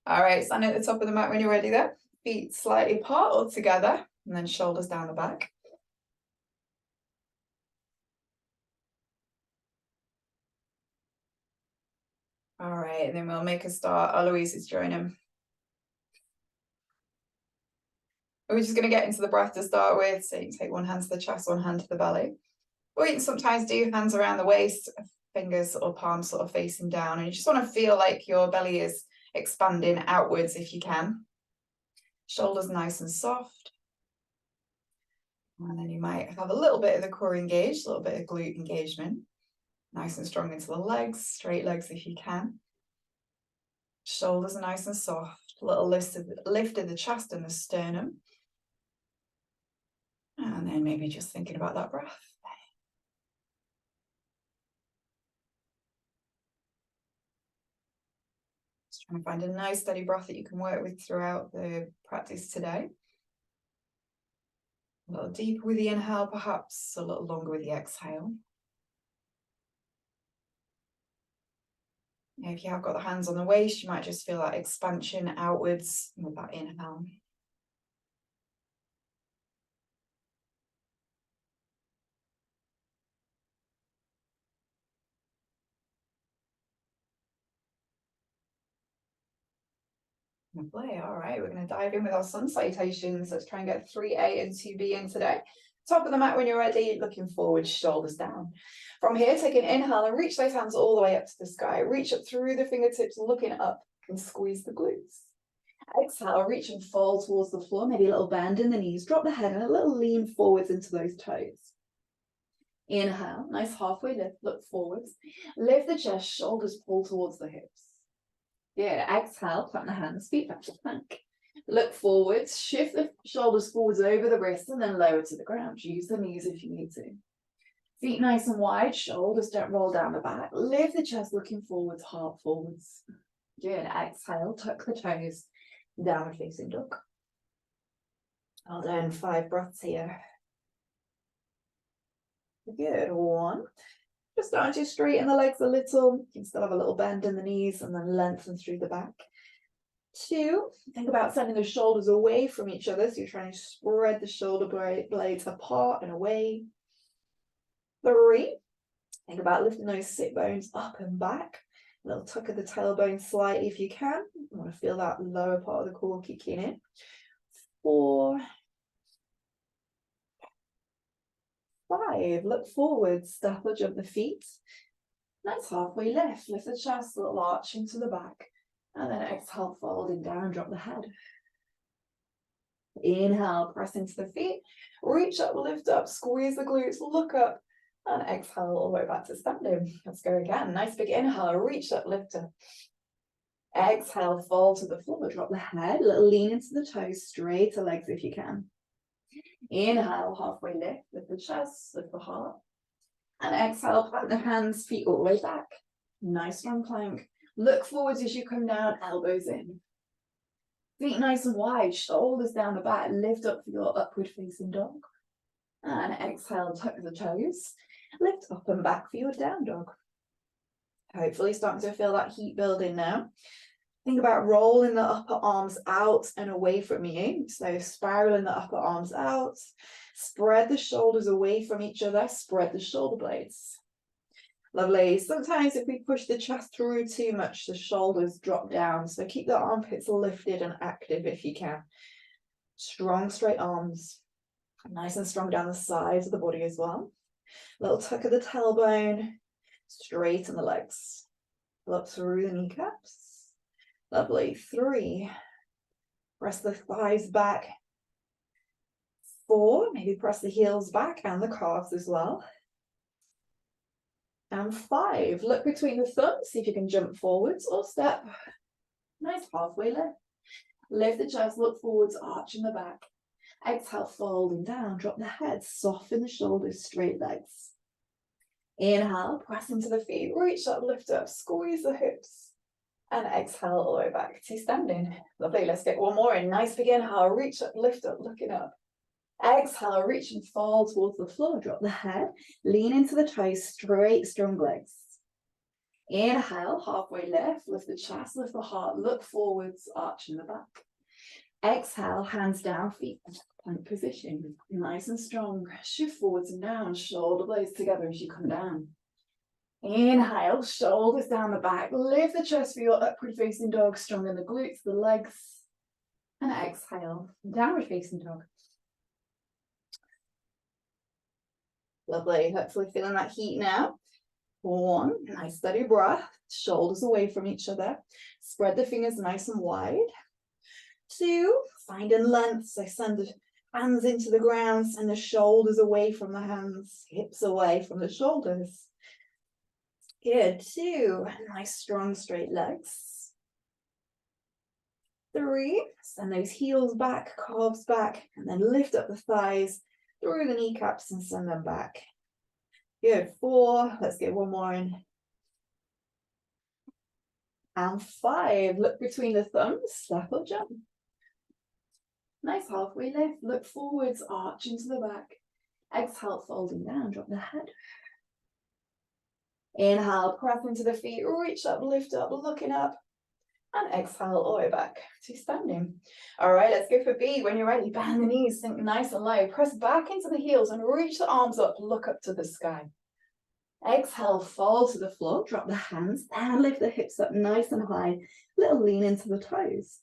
All right, stand at the top of the mat when you're ready there. Feet slightly apart or together, and then shoulders down the back. All right, and then we'll make a start. Eloise is joining. We're just going to get into the breath to start with. So you can take one hand to the chest, one hand to the belly. Or you can sometimes do hands around the waist, fingers or palms sort of facing down. And you just want to feel like your belly is expanding outwards if you can. Shoulders nice and soft. And then you might have a little bit of the core engaged, a little bit of glute engagement. Nice and strong into the legs, straight legs if you can. Shoulders are nice and soft. A little lift of the chest and the sternum. And then maybe just thinking about that breath. Just trying to find a nice steady breath that you can work with throughout the practice today. A little deeper with the inhale, perhaps a little longer with the exhale. If you have got the hands on the waist, you might just feel that expansion outwards with that inhale. Lovely. All right, we're going to dive in with our sun salutations. Let's try and get 3A and 2B in today. Top of the mat when you're ready, looking forward, shoulders down. From here, take an inhale and reach those hands all the way up to the sky. Reach up through the fingertips, looking up and squeeze the glutes. Exhale, reach and fall towards the floor, maybe a little bend in the knees. Drop the head and a little lean forwards into those toes. Inhale, nice halfway lift, look forwards. Lift the chest, shoulders pull towards the hips. Good. Exhale, plant the hands, feet back to plank. Look forwards, shift the shoulders forwards over the wrists and then lower to the ground. Use the knees if you need to. Feet nice and wide, shoulders don't roll down the back. Lift the chest looking forwards, heart forwards. Good. Exhale, tuck the toes, downward facing dog. Well done, 5 breaths here. Good. 1. Just starting to straighten the legs a little. You can still have a little bend in the knees and then lengthen through the back. 2, think about sending the shoulders away from each other. So you're trying to spread the shoulder blades apart and away. 3, think about lifting those sit bones up and back. A little tuck of the tailbone slightly if you can. You want to feel that lower part of the core kicking in. 4, 5, look forward, step or jump the feet. Nice halfway lift, lift the chest, a little arch into the back. And then exhale, folding down, drop the head. Inhale, press into the feet. Reach up, lift up, squeeze the glutes, look up. And exhale all the way back to standing. Let's go again. Nice big inhale, reach up, lift up. Exhale, fall to the floor, drop the head, a little lean into the toes, straight to legs if you can. Inhale, halfway lift the chest, lift the heart. And exhale, plant the hands, feet all the way back. Nice strong plank. Look forwards as you come down, elbows in. Feet nice and wide, shoulders down the back, lift up for your upward facing dog. And exhale, tuck the toes. Lift up and back for your down dog. Hopefully starting to feel that heat building now. Think about rolling the upper arms out and away from you. So spiraling the upper arms out. Spread the shoulders away from each other. Spread the shoulder blades. Lovely. Sometimes if we push the chest through too much, the shoulders drop down. So keep the armpits lifted and active if you can. Strong, straight arms. Nice and strong down the sides of the body as well. Little tuck of the tailbone. Straighten the legs. Up through the kneecaps. Lovely. 3. Press the thighs back. 4. Maybe press the heels back and the calves as well. And 5. Look between the thumbs. See if you can jump forwards or step. Nice halfway lift. Lift the chest, look forwards, arch in the back. Exhale, folding down. Drop the head. Soften the shoulders, straight legs. Inhale, press into the feet. Reach up, lift up, squeeze the hips. And exhale all the way back to standing. Lovely. Let's get one more in. Nice big inhale. Reach up, lift up, looking up. Exhale, reach and fall towards the floor. Drop the head. Lean into the toes, straight, strong legs. Inhale, halfway lift the chest, lift the heart, look forwards, arch in the back. Exhale, hands down, feet plank position, nice and strong. Shift forwards and down, shoulder blades together as you come down. Inhale, shoulders down the back, lift the chest for your upward facing dog, strong in the glutes, the legs. And exhale, downward facing dog. Lovely, hopefully feeling that heat now. 1, nice steady breath, shoulders away from each other. Spread the fingers nice and wide. 2, finding length, so send the hands into the ground, send the shoulders away from the hands, hips away from the shoulders. Good, 2, nice strong straight legs. 3, send those heels back, calves back, and then lift up the thighs through the kneecaps and send them back. Good, 4, let's get one more in. And 5, look between the thumbs, step or jump. Nice halfway lift, look forwards, arch into the back. Exhale, folding down, drop the head. Inhale, press into the feet, reach up, lift up, looking up. And exhale, all the way back to standing. All right, let's go for B. When you're ready, bend the knees, sink nice and low. Press back into the heels and reach the arms up, look up to the sky. Exhale, fall to the floor, drop the hands, and lift the hips up nice and high. Little lean into the toes.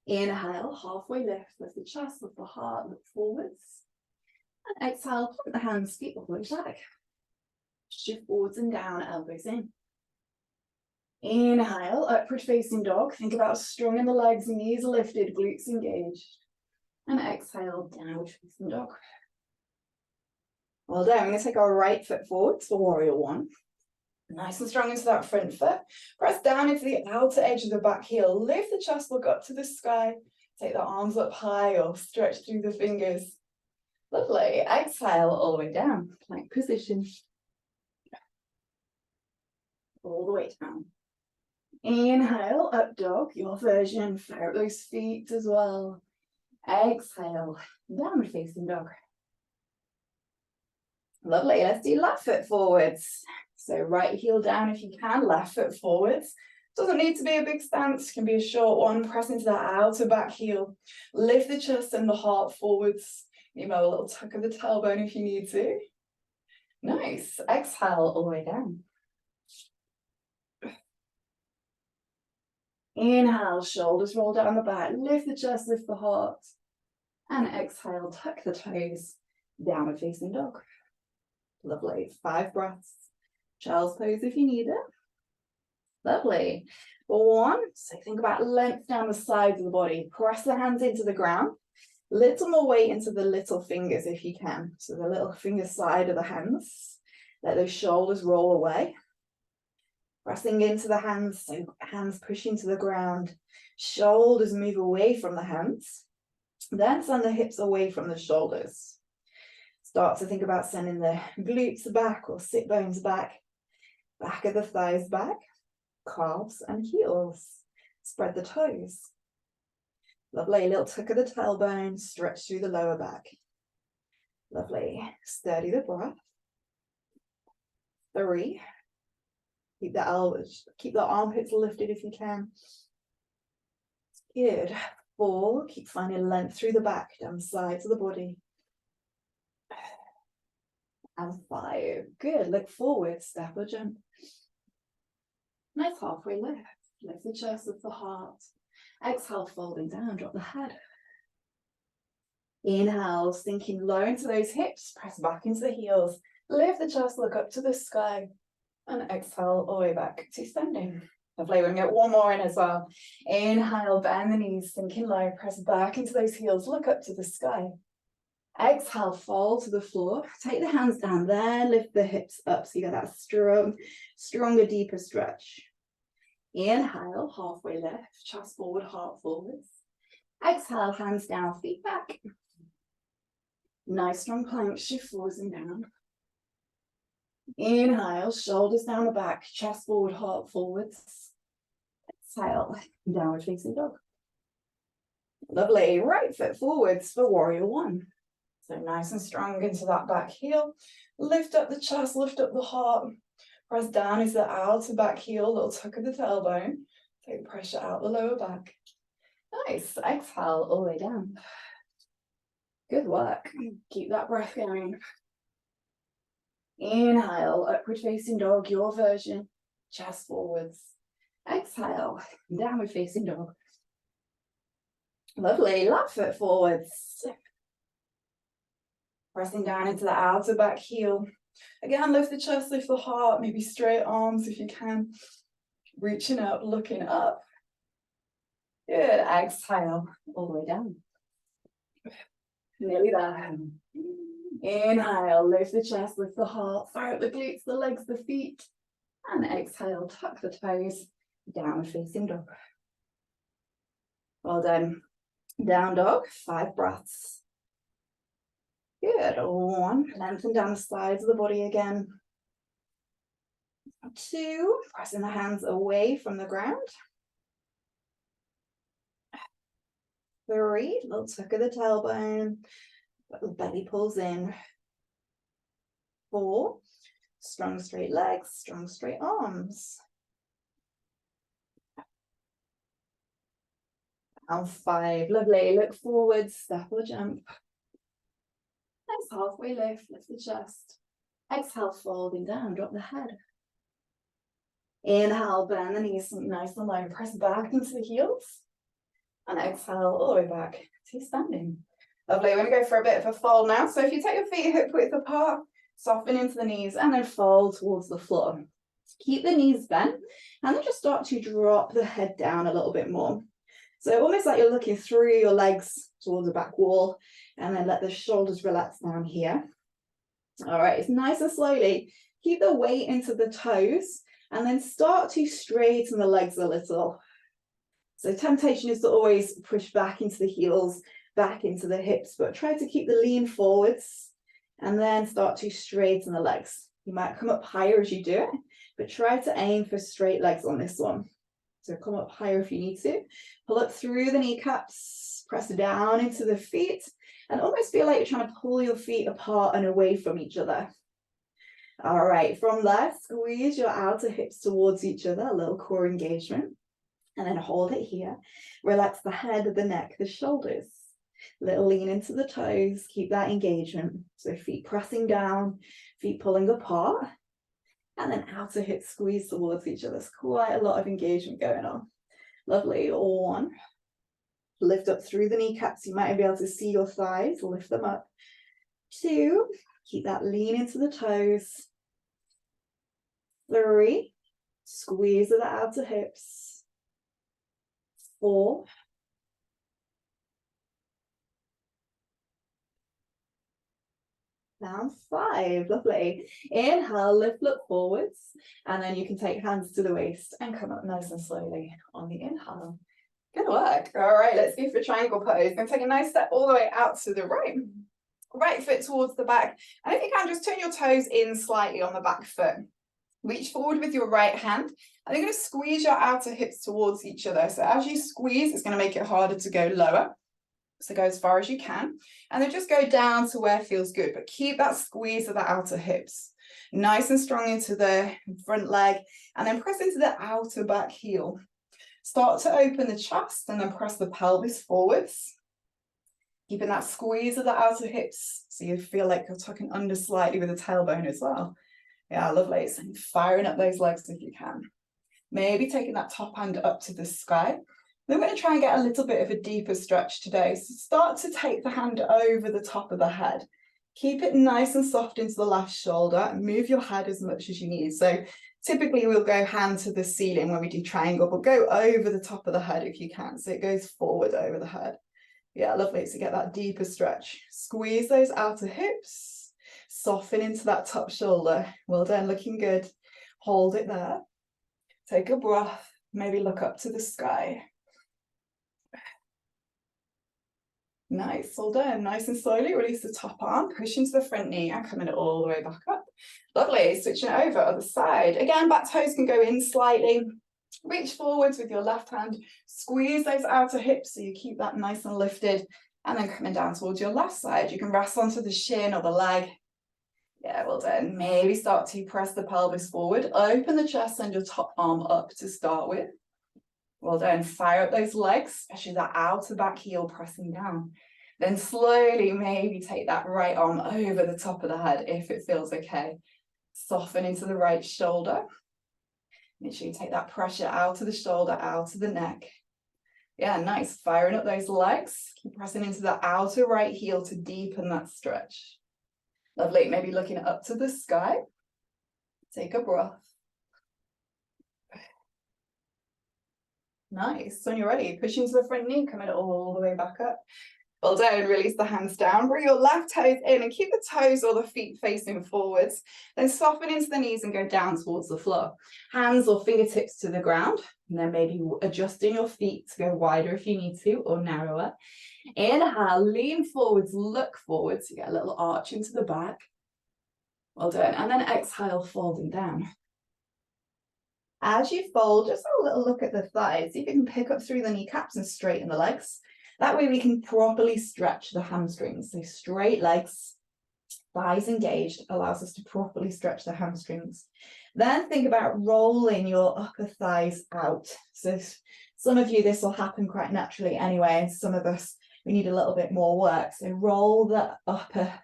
Inhale, halfway lift the chest, lift the heart, look forwards. And exhale, point the hands, feet all the way back. Shift forwards and down, elbows in. Inhale, upward facing dog. Think about strong in the legs, knees lifted, glutes engaged. And exhale, downward facing dog. Well done. I'm going to take our right foot forward for warrior 1. Nice and strong into that front foot. Press down into the outer edge of the back heel. Lift the chest, look up to the sky. Take the arms up high or stretch through the fingers. Lovely. Exhale all the way down. Plank position. All the way down. Inhale, up dog, your version. Flare up those feet as well. Exhale, downward facing dog. Lovely. Let's do left foot forwards. So right heel down if you can, left foot forwards. Doesn't need to be a big stance, can be a short one. Press into that outer back heel. Lift the chest and the heart forwards. You know, a little tuck of the tailbone if you need to. Nice. Exhale all the way down. Inhale, shoulders roll down the back. Lift the chest, lift the heart. And exhale, tuck the toes. Downward facing dog. Lovely. 5 breaths. Child's pose if you need it. Lovely. 1. So think about length down the sides of the body. Press the hands into the ground. Little more weight into the little fingers if you can. So the little finger side of the hands. Let those shoulders roll away. Pressing into the hands, so hands pushing to the ground. Shoulders move away from the hands. Then send the hips away from the shoulders. Start to think about sending the glutes back or sit bones back. Back of the thighs back. Calves and heels. Spread the toes. Lovely. Little tuck of the tailbone. Stretch through the lower back. Lovely. Steady the breath. 3. Keep the elbows, keep the armpits lifted if you can. Good. 4, keep finding length through the back, down the sides of the body. And 5, good. Look forward, step or jump. Nice halfway lift. Lift the chest, lift the heart. Exhale, folding down, drop the head. Inhale, sinking low into those hips, press back into the heels. Lift the chest, look up to the sky. And exhale all the way back to standing. Lovely. We're going to get one more in as well. Inhale, bend the knees, sinking low, press back into those heels, look up to the sky. Exhale, fall to the floor. Take the hands down there, lift the hips up so you get that stronger, deeper stretch. Inhale, halfway lift, chest forward, heart forwards. Exhale, hands down, feet back. Nice strong plank, shift forwards and down. Inhale, shoulders down the back, chest forward, heart forwards. Exhale, downward facing dog. Lovely. Right foot forwards for warrior 1. So nice and strong into that back heel. Lift up the chest, lift up the heart. Press down into the outer back heel, little tuck of the tailbone. Take pressure out the lower back. Nice. Exhale all the way down. Good work. Keep that breath going. Inhale, upward facing dog, your version. Chest forwards. Exhale, downward facing dog. Lovely. Left foot forwards. Pressing down into the outer back heel. Again, lift the chest, lift the heart, maybe straight arms if you can. Reaching up, looking up. Good. Exhale all the way down. Nearly there. Inhale, lift the chest, lift the heart, fire up the glutes, the legs, the feet. And exhale, tuck the toes, downward facing dog. Well done. Down dog, 5 breaths. Good. 1, lengthen down the sides of the body again. 2, pressing the hands away from the ground. 3, little tuck of the tailbone, little belly pulls in. 4, strong straight legs, strong straight arms. And 5, lovely. Look forward, step or jump. Nice halfway lift, lift the chest. Exhale, folding down, drop the head. Inhale, bend the knees nice and low, press back into the heels. And exhale all the way back to standing. Lovely, we're going to go for a bit of a fold now. So if you take your feet hip width apart, soften into the knees and then fold towards the floor. Keep the knees bent and then just start to drop the head down a little bit more. So almost like you're looking through your legs towards the back wall and then let the shoulders relax down here. All right, it's nice and slowly. Keep the weight into the toes and then start to straighten the legs a little. So temptation is to always push back into the heels, back into the hips, but try to keep the lean forwards and then start to straighten the legs. You might come up higher as you do it, but try to aim for straight legs on this one. So come up higher if you need to. Pull up through the kneecaps, press down into the feet, and almost feel like you're trying to pull your feet apart and away from each other. All right, from there, squeeze your outer hips towards each other, a little core engagement. And then hold it here. Relax the head, the neck, the shoulders. Little lean into the toes. Keep that engagement. So feet pressing down, feet pulling apart. And then outer hips squeeze towards each other. There's quite a lot of engagement going on. Lovely. 1. Lift up through the kneecaps. You might be able to see your thighs. Lift them up. 2. Keep that lean into the toes. 3. Squeeze of the outer hips. 4. Down 5. Lovely. Inhale, lift, look forwards. And then you can take hands to the waist and come up nice and slowly on the inhale. Good work. All right, let's go for triangle pose. Going to take a nice step all the way out to the right. Right foot towards the back. And if you can, just turn your toes in slightly on the back foot. Reach forward with your right hand. And you're going to squeeze your outer hips towards each other. So as you squeeze, it's going to make it harder to go lower. So go as far as you can. And then just go down to where it feels good. But keep that squeeze of the outer hips. Nice and strong into the front leg. And then press into the outer back heel. Start to open the chest and then press the pelvis forwards. Keeping that squeeze of the outer hips. So you feel like you're tucking under slightly with the tailbone as well. Yeah, lovely. So firing up those legs if you can. Maybe taking that top hand up to the sky. Then we're going to try and get a little bit of a deeper stretch today. So start to take the hand over the top of the head. Keep it nice and soft into the left shoulder and move your head as much as you need. So typically we'll go hand to the ceiling when we do triangle, but go over the top of the head if you can. So it goes forward over the head. Yeah, lovely. So get that deeper stretch. Squeeze those outer hips. Soften into that top shoulder. Well done, looking good. Hold it there. Take a breath. Maybe look up to the sky. Nice, well done. Nice and slowly release the top arm, push into the front knee and coming all the way back up. Lovely, switching it over, other side. Again, back toes can go in slightly. Reach forwards with your left hand. Squeeze those outer hips so you keep that nice and lifted. And then coming down towards your left side. You can rest onto the shin or the leg. Yeah, well done. Maybe start to press the pelvis forward. Open the chest and your top arm up to start with. Well done. Fire up those legs, especially that outer back heel pressing down. Then slowly maybe take that right arm over the top of the head if it feels okay. Soften into the right shoulder. Make sure you take that pressure out of the shoulder, out of the neck. Yeah, nice. Firing up those legs. Keep pressing into the outer right heel to deepen that stretch. Lovely. Maybe looking up to the sky. Take a breath. Nice. So when you're ready, push into the front knee, coming all the way back up. Well done. Release the hands down. Bring your left toes in and keep the toes or the feet facing forwards. Then soften into the knees and go down towards the floor. Hands or fingertips to the ground. And then maybe adjusting your feet to go wider if you need to, or narrower. Inhale, lean forwards, look forwards. You get a little arch into the back. Well done. And then exhale, folding down. As you fold, just have a little look at the thighs. See if you can pick up through the kneecaps and straighten the legs. That way we can properly stretch the hamstrings. So straight legs, thighs engaged, allows us to properly stretch the hamstrings. Then think about rolling your upper thighs out. So some of you, this will happen quite naturally anyway, and some of us, we need a little bit more work. So roll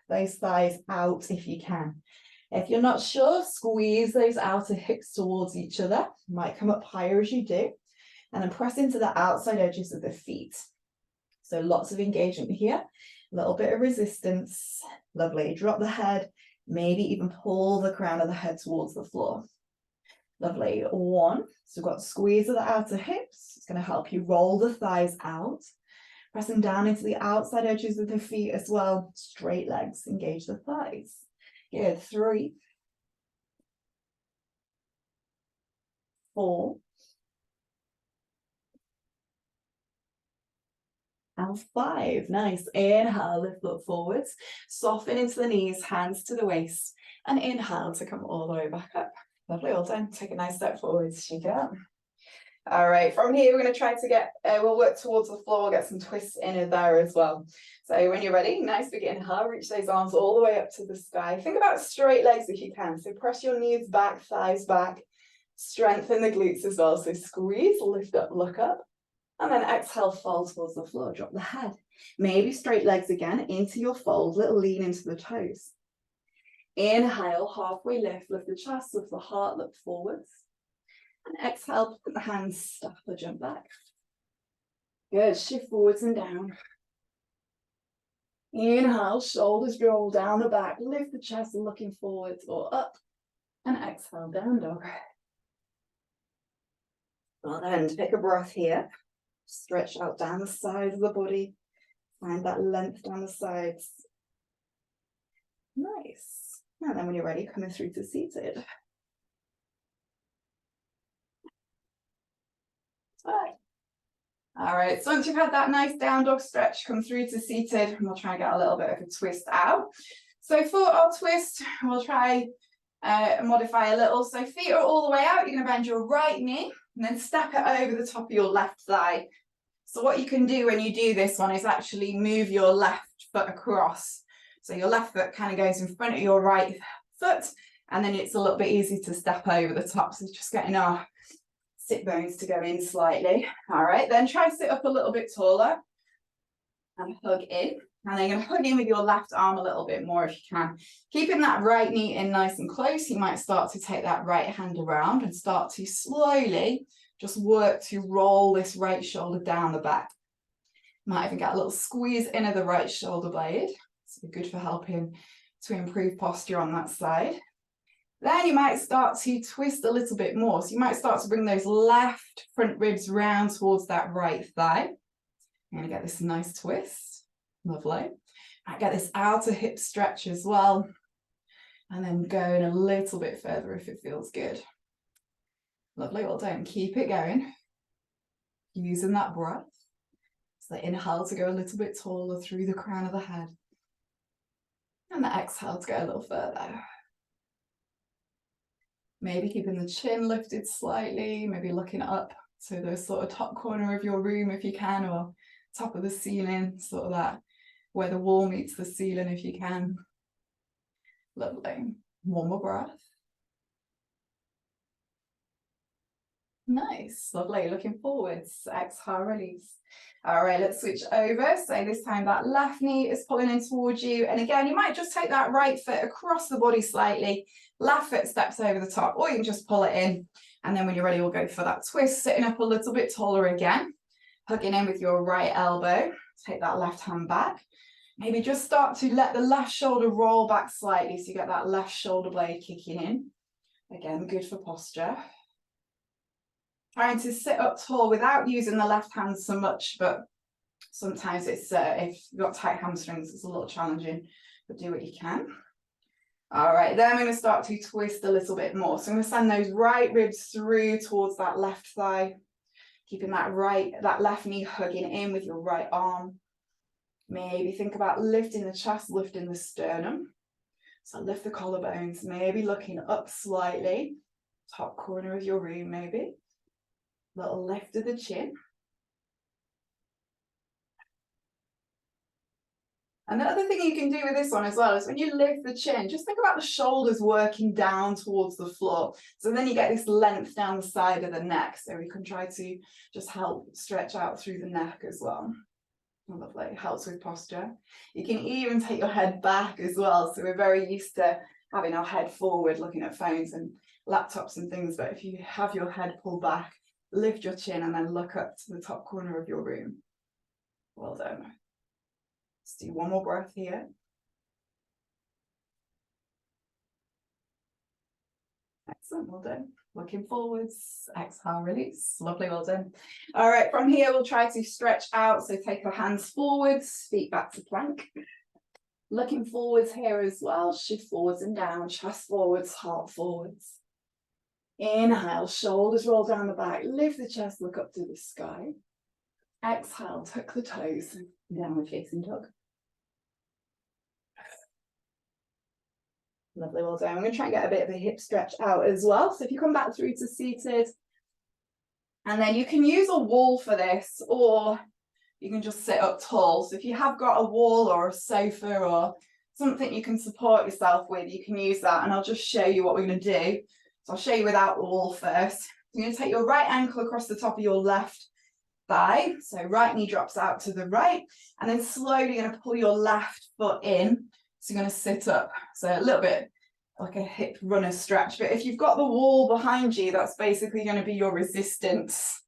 those thighs out if you can. If you're not sure, squeeze those outer hips towards each other. You might come up higher as you do. And then press into the outside edges of the feet. So lots of engagement here. A little bit of resistance. Lovely. Drop the head. Maybe even pull the crown of the head towards the floor. Lovely. 1. So we've got squeeze of the outer hips. It's going to help you roll the thighs out. Pressing down into the outside edges of the feet as well. Straight legs. Engage the thighs. Good. 3, 4, and 5. Nice. Inhale, lift up forwards. Soften into the knees, hands to the waist. And inhale to come all the way back up. Lovely. All done. Take a nice step forwards. Shake it out. All right. From here, we're going to try to get, we'll work towards the floor. We'll get some twists in there as well. So when you're ready, nice big inhale. Reach those arms all the way up to the sky. Think about straight legs if you can. So press your knees back, thighs back. Strengthen the glutes as well. So squeeze, lift up, look up. And then exhale, fold towards the floor, drop the head. Maybe straight legs again, into your fold, little lean into the toes. Inhale, halfway lift the chest, lift the heart, look forwards. And exhale, put the hands, stop or jump back. Good, shift forwards and down. Inhale, shoulders roll down the back, lift the chest, looking forwards or up. And exhale, down dog. Well then, pick a breath here. Stretch out down the sides of the body. Find that length down the sides. Nice. And then when you're ready, coming through to seated. All right, so once you've had that nice down dog stretch, come through to seated, and we'll try and get a little bit of a twist out. So for our twist, we'll try modify a little. So feet are all the way out. You're going to bend your right knee and then step it over the top of your left thigh. So what you can do when you do this one is actually move your left foot across. So your left foot kind of goes in front of your right foot, and then it's a little bit easy to step over the top. So just getting our sit bones to go in slightly. All right, then try to sit up a little bit taller and hug in. And then you're going to hug in with your left arm a little bit more if you can. Keeping that right knee in nice and close, you might start to take that right hand around and start to slowly just work to roll this right shoulder down the back. Might even get a little squeeze into the right shoulder blade. So good for helping to improve posture on that side. Then you might start to twist a little bit more. So you might start to bring those left front ribs round towards that right thigh. You're going to get this nice twist. Lovely. I get this outer hip stretch as well. And then going a little bit further if it feels good. Lovely. Well done. Keep it going. Using that breath. So inhale to go a little bit taller through the crown of the head. And the exhale to go a little further. Maybe keeping the chin lifted slightly, maybe looking up to the sort of top corner of your room if you can, or top of the ceiling, sort of that, where the wall meets the ceiling if you can. Lovely. One more breath. Nice, lovely. Looking forwards. Exhale, release. All right, let's switch over. So this time that left knee is pulling in towards you. And again, you might just take that right foot across the body slightly. Left foot steps over the top, or you can just pull it in. And then when you're ready, we'll go for that twist, sitting up a little bit taller again. Hugging in with your right elbow. Take that left hand back. Maybe just start to let the left shoulder roll back slightly so you get that left shoulder blade kicking in. Again, good for posture. Trying to sit up tall without using the left hand so much, but sometimes it's if you've got tight hamstrings, it's a little challenging, but do what you can. All right, then I'm going to start to twist a little bit more. So I'm going to send those right ribs through towards that left thigh, keeping that left knee hugging in with your right arm. Maybe think about lifting the chest, lifting the sternum. So lift the collarbones, maybe looking up slightly, top corner of your room maybe. Little lift of the chin. And the other thing you can do with this one as well is when you lift the chin, just think about the shoulders working down towards the floor. So then you get this length down the side of the neck. So we can try to just help stretch out through the neck as well. Lovely, it helps with posture. You can even take your head back as well. So we're very used to having our head forward, looking at phones and laptops and things. But if you have your head pulled back, lift your chin and then look up to the top corner of your room. Well done. Let's do one more breath here. Excellent, well done. Looking forwards, exhale, release. Lovely, well done. All right, from here, we'll try to stretch out. So take your hands forwards, feet back to plank. Looking forwards here as well, shift forwards and down, chest forwards, heart forwards. Inhale, shoulders roll down the back, lift the chest, look up to the sky. Exhale, tuck the toes, downward facing dog. Lovely, well done. I'm going to try and get a bit of a hip stretch out as well. So if you come back through to seated, and then you can use a wall for this, or you can just sit up tall. So if you have got a wall or a sofa or something you can support yourself with, you can use that. And I'll just show you what we're going to do. So I'll show you without the wall first. You're going to take your right ankle across the top of your left thigh. So right knee drops out to the right, and then slowly you're going to pull your left foot in. So you're going to sit up. So a little bit like a hip runner stretch. But if you've got the wall behind you, that's basically going to be your resistance.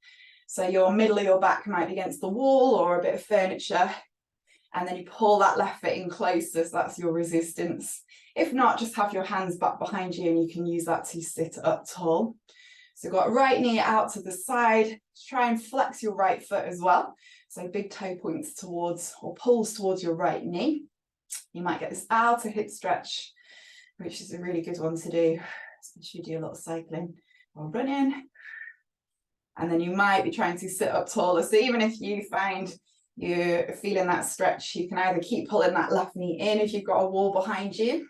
So your middle of your back might be against the wall or a bit of furniture. And then you pull that left foot in closer, so that's your resistance. If not, just have your hands back behind you and you can use that to sit up tall. So you've got right knee out to the side. Try and flex your right foot as well. So big toe points towards or pulls towards your right knee. You might get this outer hip stretch, which is a really good one to do, especially if you do a lot of cycling or running. And then you might be trying to sit up taller. So even if you find you're feeling that stretch, you can either keep pulling that left knee in if you've got a wall behind you,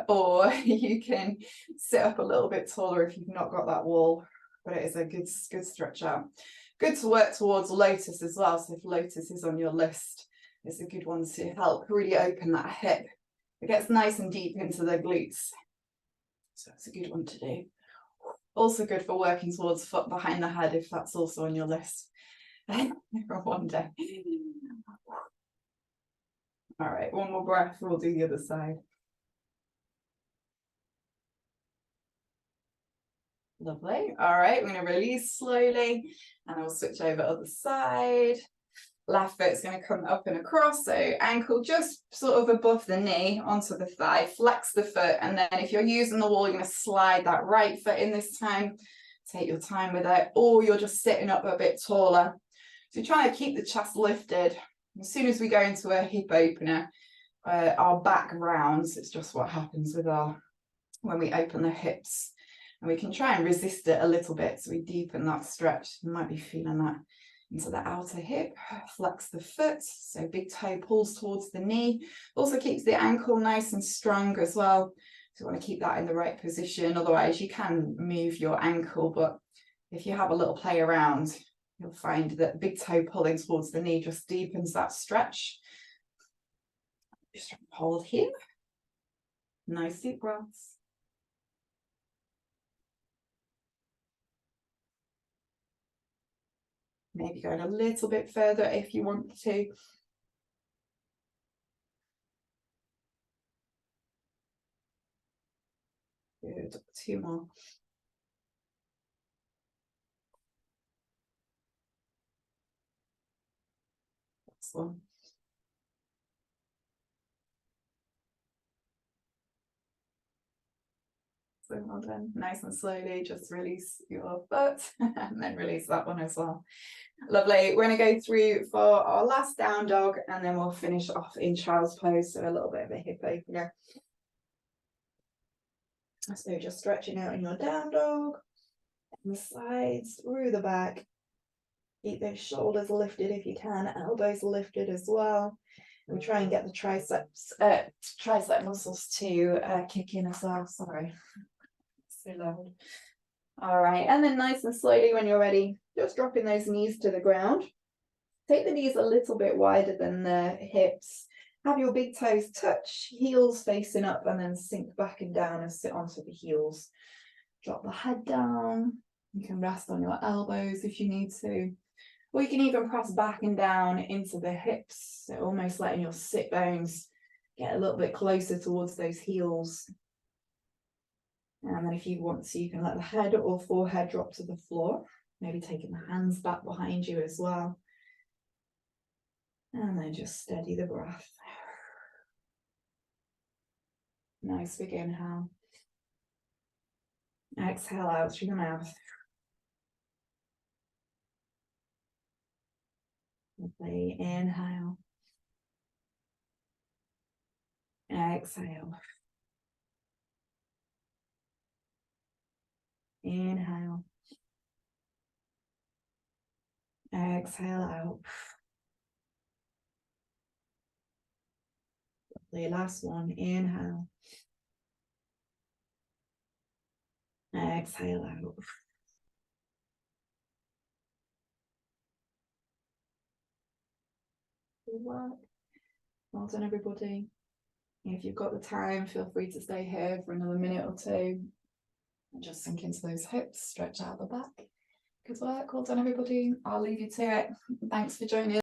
or you can sit up a little bit taller if you've not got that wall. But it is a good stretch out. Good to work towards lotus as well. So if lotus is on your list, it's a good one to help really open that hip. It gets nice and deep into the glutes. So it's a good one to do. Also good for working towards foot behind the head if that's also on your list for one day. All right, one more breath, we'll do the other side. Lovely. All right, we're going to release slowly and I'll switch over other side. Left foot's going to come up and across, so ankle just sort of above the knee onto the thigh, flex the foot, and then if you're using the wall, you're going to slide that right foot in this time. Take your time with it, or you're just sitting up a bit taller. So you're trying to keep the chest lifted. As soon as we go into a hip opener, our back rounds. It's just what happens with when we open the hips. And we can try and resist it a little bit, so we deepen that stretch. You might be feeling that into the outer hip, flex the foot, so big toe pulls towards the knee. Also keeps the ankle nice and strong as well. So you want to keep that in the right position. Otherwise you can move your ankle, but if you have a little play around, you'll find that big toe pulling towards the knee just deepens that stretch. Just hold here. Nice deep breaths. Maybe going a little bit further if you want to. Good, 2 more. Excellent. So well done. Nice and slowly, just release your foot and then release that one as well. Lovely. We're going to go through for our last down dog and then we'll finish off in child's pose. So a little bit of a hip opener. So just stretching out in your down dog, and the sides through the back. Keep those shoulders lifted if you can, elbows lifted as well. And we try and get the tricep muscles to kick in as well. Sorry, so loud. All right, and then nice and slowly when you're ready, just dropping those knees to the ground. Take the knees a little bit wider than the hips. Have your big toes touch, heels facing up, and then sink back and down and sit onto the heels. Drop the head down. You can rest on your elbows if you need to. Or you can even press back and down into the hips, so almost letting your sit bones get a little bit closer towards those heels. And then if you want to, you can let the head or forehead drop to the floor, maybe taking the hands back behind you as well. And then just steady the breath. Nice big inhale. Exhale out through the mouth. Lovely. Inhale. Exhale. Inhale. Exhale out. Lovely. Last one. Inhale. Exhale out. Good work. Well done, everybody. If you've got the time, feel free to stay here for another minute or two. And just sink into those hips, stretch out the back. Good work. Well done, everybody. I'll leave you to it. Thanks for joining.